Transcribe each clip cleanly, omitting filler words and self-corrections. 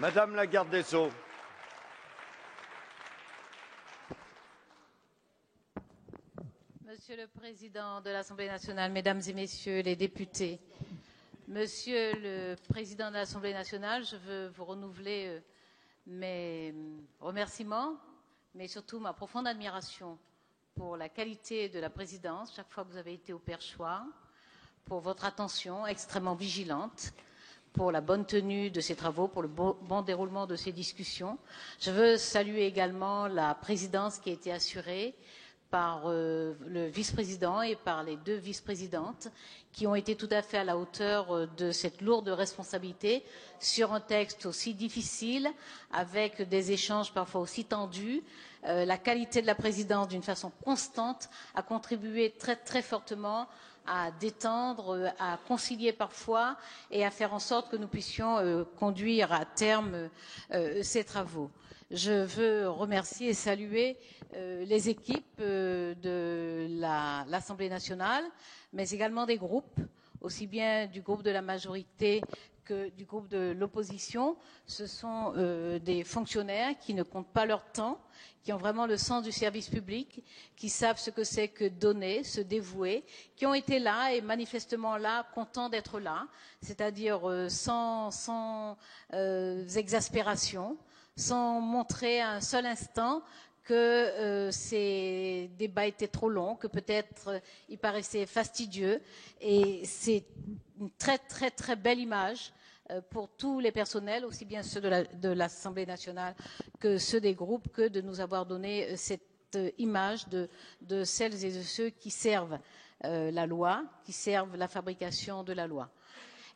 Madame la garde des Sceaux. Monsieur le Président de l'Assemblée nationale, Mesdames et Messieurs les députés, Monsieur le Président de l'Assemblée nationale, je veux vous renouveler mes remerciements, mais surtout ma profonde admiration pour la qualité de la présidence chaque fois que vous avez été au perchoir, pour votre attention extrêmement vigilante, pour la bonne tenue de ces travaux, pour le bon déroulement de ces discussions. Je veux saluer également la présidence qui a été assurée par le vice-président et par les deux vice-présidentes qui ont été tout à fait à la hauteur de cette lourde responsabilité sur un texte aussi difficile, avec des échanges parfois aussi tendus. La qualité de la présidence, d'une façon constante, a contribué très, très fortement à détendre, à concilier parfois et à faire en sorte que nous puissions conduire à terme ces travaux. Je veux remercier et saluer les équipes de l'Assemblée nationale, mais également des groupes, aussi bien du groupe de la majorité que du groupe de l'opposition. Ce sont des fonctionnaires qui ne comptent pas leur temps, qui ont vraiment le sens du service public, qui savent ce que c'est que donner, se dévouer, qui ont été là et manifestement là, contents d'être là, c'est-à-dire sans exaspération, sans montrer un seul instant que ces débats étaient trop longs, que peut-être ils paraissaient fastidieux. Et c'est une très, très, très belle image pour tous les personnels, aussi bien ceux de l'Assemblée nationale que ceux des groupes, que de nous avoir donné cette image de celles et de ceux qui servent la loi, qui servent la fabrication de la loi.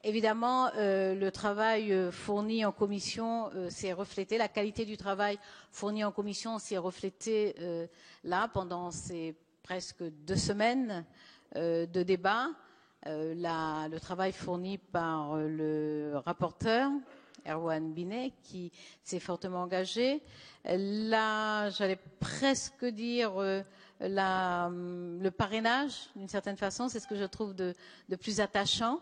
Évidemment, le travail fourni en commission s'est reflété, la qualité du travail fourni en commission s'est reflétée là pendant ces presque 2 semaines de débat. Le travail fourni par le rapporteur, Erwan Binet, qui s'est fortement engagé. Là, j'allais presque dire le parrainage, d'une certaine façon, c'est ce que je trouve de plus attachant.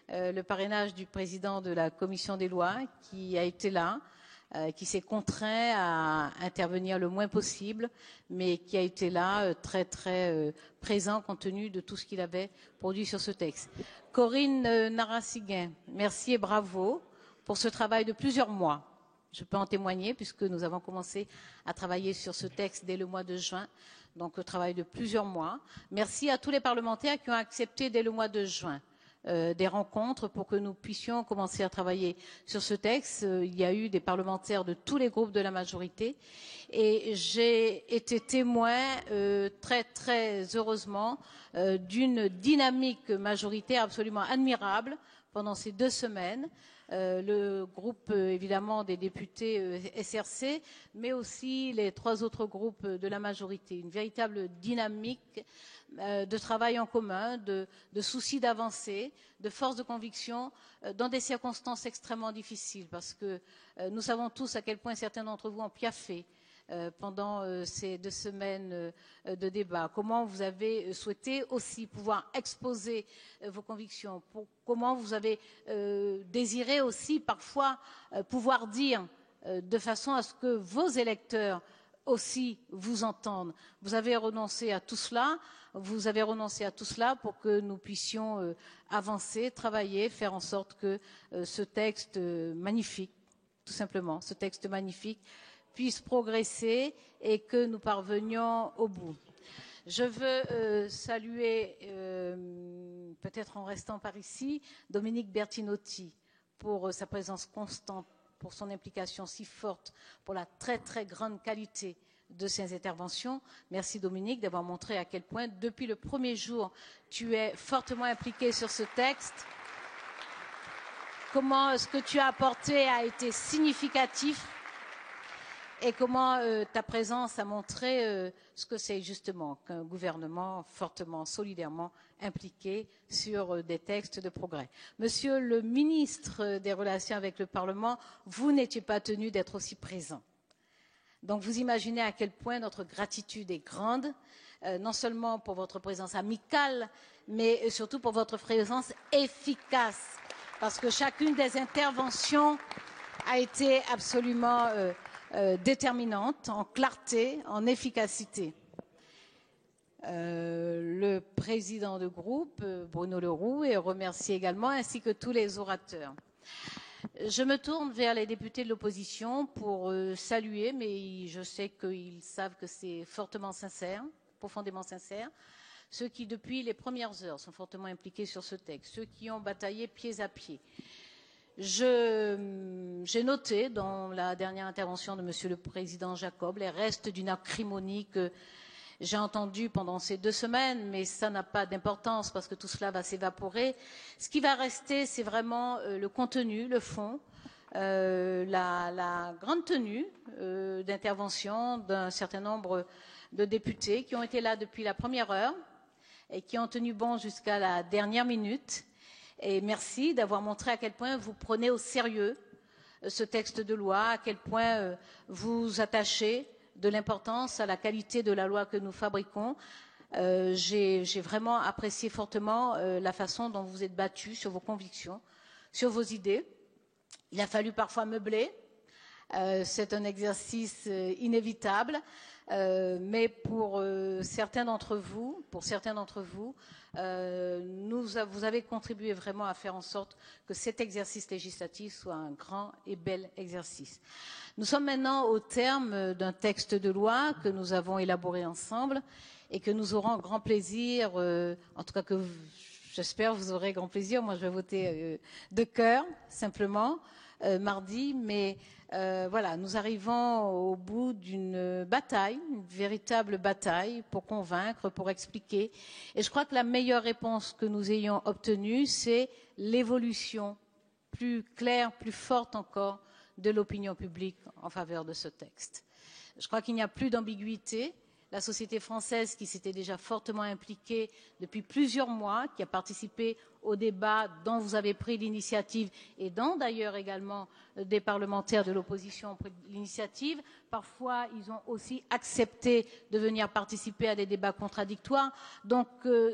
Le parrainage du président de la commission des lois qui a été là, qui s'est contraint à intervenir le moins possible, mais qui a été là très très présent compte tenu de tout ce qu'il avait produit sur ce texte. Corinne Narassiguin, merci et bravo pour ce travail de plusieurs mois. Je peux en témoigner puisque nous avons commencé à travailler sur ce texte dès le mois de juin, donc le travail de plusieurs mois. Merci à tous les parlementaires qui ont accepté dès le mois de juin des rencontres pour que nous puissions commencer à travailler sur ce texte. Il y a eu des parlementaires de tous les groupes de la majorité et j'ai été témoin très très heureusement d'une dynamique majoritaire absolument admirable pendant ces 2 semaines. Le groupe évidemment des députés SRC, mais aussi les 3 autres groupes de la majorité. Une véritable dynamique de travail en commun, de souci d'avancer, de force de conviction dans des circonstances extrêmement difficiles parce que nous savons tous à quel point certains d'entre vous ont piaffé pendant ces 2 semaines de débat. Comment vous avez souhaité aussi pouvoir exposer vos convictions, comment vous avez désiré aussi parfois pouvoir dire de façon à ce que vos électeurs aussi vous entendent. Vous avez renoncé à tout cela, pour que nous puissions avancer, travailler, faire en sorte que ce texte magnifique, tout simplement, ce texte magnifique, puisse progresser et que nous parvenions au bout. Je veux saluer, peut-être en restant par ici, Dominique Bertinotti pour sa présence constante, pour son implication si forte, pour la très très grande qualité de ces interventions. Merci Dominique d'avoir montré à quel point, depuis le premier jour, tu es fortement impliqué sur ce texte. Comment ce que tu as apporté a été significatif et comment ta présence a montré ce que c'est justement qu'un gouvernement fortement, solidairement impliqué sur des textes de progrès. Monsieur le ministre des Relations avec le Parlement, vous n'étiez pas tenu d'être aussi présent. Donc vous imaginez à quel point notre gratitude est grande, non seulement pour votre présence amicale, mais surtout pour votre présence efficace. Parce que chacune des interventions a été absolument déterminante en clarté, en efficacité. Le président de groupe, Bruno Le Roux, est remercié également, ainsi que tous les orateurs. Je me tourne vers les députés de l'opposition pour saluer, mais je sais qu'ils savent que c'est fortement sincère, profondément sincère, ceux qui, depuis les premières heures, sont fortement impliqués sur ce texte, ceux qui ont bataillé pied à pied. J'ai noté dans la dernière intervention de Monsieur le Président Jacob les restes d'une acrimonie que j'ai entendue pendant ces 2 semaines, mais ça n'a pas d'importance parce que tout cela va s'évaporer. Ce qui va rester, c'est vraiment le contenu, le fond, la grande tenue d'intervention d'un certain nombre de députés qui ont été là depuis la première heure et qui ont tenu bon jusqu'à la dernière minute. Et merci d'avoir montré à quel point vous prenez au sérieux ce texte de loi, à quel point vous attachez de l'importance à la qualité de la loi que nous fabriquons. J'ai vraiment apprécié fortement la façon dont vous êtes battus sur vos convictions, sur vos idées. Il a fallu parfois meubler. C'est un exercice inévitable. Mais pour certains d'entre vous, vous avez contribué vraiment à faire en sorte que cet exercice législatif soit un grand et bel exercice. Nous sommes maintenant au terme d'un texte de loi que nous avons élaboré ensemble et que nous aurons grand plaisir, en tout cas que j'espère vous aurez grand plaisir. Moi, je vais voter de cœur, simplement, mardi, mais voilà, nous arrivons au bout d'une bataille, une véritable bataille pour convaincre, pour expliquer. Et je crois que la meilleure réponse que nous ayons obtenue, c'est l'évolution plus claire, plus forte encore de l'opinion publique en faveur de ce texte. Je crois qu'il n'y a plus d'ambiguïté. La société française, qui s'était déjà fortement impliquée depuis plusieurs mois, qui a participé au débat dont vous avez pris l'initiative et dont d'ailleurs également des parlementaires de l'opposition ont pris l'initiative. Parfois, ils ont aussi accepté de venir participer à des débats contradictoires. Donc,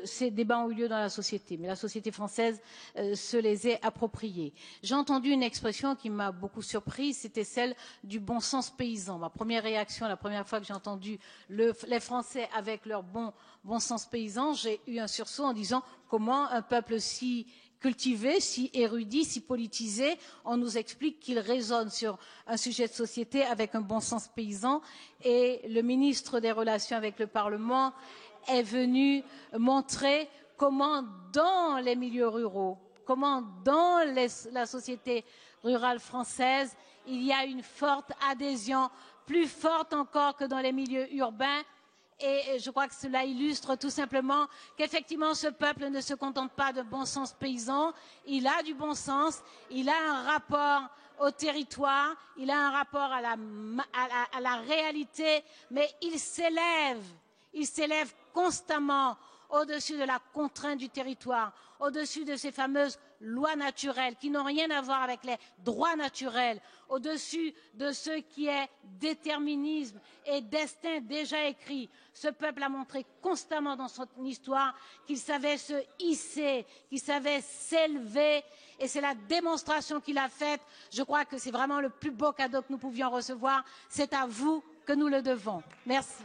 ces débats ont eu lieu dans la société, mais la société française se les est appropriés. J'ai entendu une expression qui m'a beaucoup surprise, c'était celle du bon sens paysan. Ma première réaction, la première fois que j'ai entendu les Français avec leur bon sens paysan, j'ai eu un sursaut en disant comment un peuple si cultivé, si érudit, si politisé, on nous explique qu'il raisonne sur un sujet de société avec un bon sens paysan. Et le ministre des Relations avec le Parlement est venu montrer comment dans les milieux ruraux, comment dans la société rurale française, il y a une forte adhésion, plus forte encore que dans les milieux urbains. Et je crois que cela illustre tout simplement qu'effectivement ce peuple ne se contente pas de bon sens paysan, il a du bon sens, il a un rapport au territoire, il a un rapport à la réalité, mais il s'élève constamment au-dessus de la contrainte du territoire, au-dessus de ces fameuses lois naturelles qui n'ont rien à voir avec les droits naturels, au-dessus de ce qui est déterminisme et destin déjà écrit. Ce peuple a montré constamment dans son histoire qu'il savait se hisser, qu'il savait s'élever, et c'est la démonstration qu'il a faite. Je crois que c'est vraiment le plus beau cadeau que nous pouvions recevoir. C'est à vous que nous le devons. Merci.